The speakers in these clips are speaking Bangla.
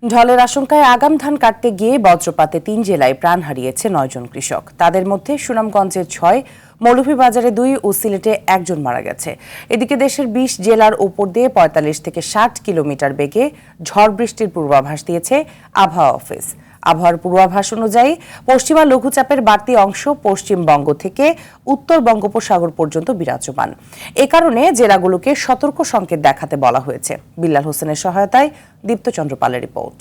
ঢলের আশঙ্কায় আগাম ধান কাটতে গিয়ে বজ্রপাতে ৩ জেলায় প্রাণ হারিয়েছে ৯ জন কৃষক। তাদের মধ্যে সুনামগঞ্জের ৬, মৌলভীবাজারে ২ ও সিলেটে ১ জন মারা গেছে। এদিকে দেশের ২০ জেলার উপর দিয়ে ৪৫ থেকে ৬০ কিলোমিটার বেগে ঝড় বৃষ্টির পূর্বাভাস দিয়েছে আবহাওয়া অফিস। আবহাওয়ার পূর্বাভাস অনুযায়ী পশ্চিমা লঘুচাপের বাড়তি অংশ পশ্চিমবঙ্গ থেকে উত্তর বঙ্গোপসাগর পর্যন্ত বিরাজমান। এ কারণে জেলাগুলোকে সতর্ক সংকেত দেখাতে বলা হয়েছে। বিল্লাল হোসেনের সহায়তায় দীপ্তচন্দ্র পালের রিপোর্ট।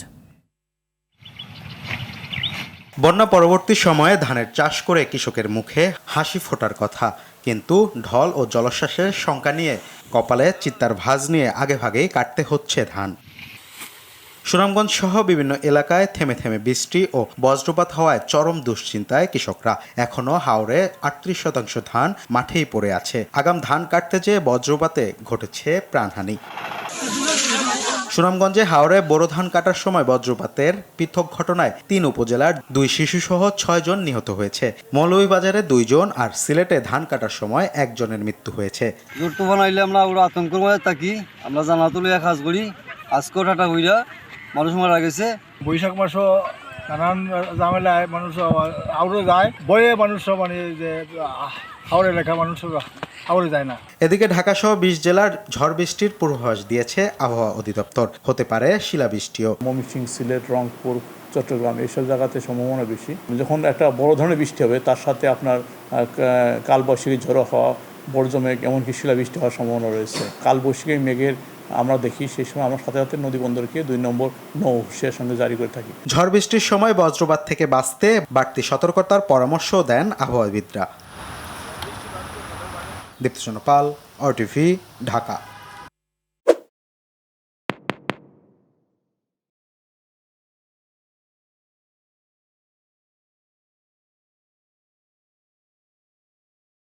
বন্যা পরবর্তী সময়ে ধানের চাষ করে কৃষকের মুখে হাসি ফোটার কথা, কিন্তু ঢল ও জলোচ্ছ্বাসের শঙ্কা নিয়ে কপালে চিত্তার ভাঁজ নিয়ে আগেভাগেই কাটতে হচ্ছে ধান। সুনামগঞ্জ সহ বিভিন্ন এলাকায় থেমে থেমে বৃষ্টি ও বজ্রপাত হওয়ায় চরম দুশ্চিন্তায় কৃষকরা। এখনও হাওরে ৩৮% ধান মাঠেই পড়ে আছে। আগাম ধান কাটতে যেয়ে বজ্রপাতে ঘটেছে প্রাণহানি। সুনামগঞ্জে হাওরে বোরো ধান কাটার সময় বজ্রপাতের পৃথক ঘটনায় ৩ উপজেলার ২ শিশুসহ ৬ জন নিহত হয়েছে। মৌলভীবাজারে ২ জন আর সিলেটে ধান কাটার সময় ১ জনের মৃত্যু হয়েছে। আমরা আতঙ্কের মধ্যে থাকি, আমরা জানা তুলে কাজ করি। আজকেও টাটা হইরা মানুষ মারা গেছে। বৈশাখ মাসও নানান ঝামেলায় মানুষ আউরে যায়, বয়ে মানুষ মানে যে হাওড়ে লেখা মানুষ আউরে যায় না। এদিকে ঢাকা সহ ২০ জেলার ঝড় বৃষ্টির পূর্বাভাস দিয়েছে আবহাওয়া অধিদপ্তর। হতে পারে শিলাবৃষ্টিও। ময়মনসিংহ, সিলেট, রংপুর, চট্টগ্রাম এইসব জায়গাতে সম্ভাবনা বেশি। যখন একটা বড় ধরনের বৃষ্টি হবে তার সাথে আপনার কালবৈশাখী ঝড়ো হওয়া, বর্জ্যমেঘ, এমনকি শিলাবৃষ্টি হওয়ার সম্ভাবনা রয়েছে। কালবৈশাখী মেঘের আমরা দেখি সেই সময় আমরা সাথে সাথে নদী বন্দরকে ২ নম্বর নৌ হুঁশিয়ার সঙ্গে জারি করে থাকি। ঝড় বৃষ্টির সময় বজ্রপাত থেকে বাঁচতে বাড়তি সতর্কতার পরামর্শও দেন আবহাওয়াবিদরা। দীপ্তচন্দ্র পাল, RTV, ঢাকা।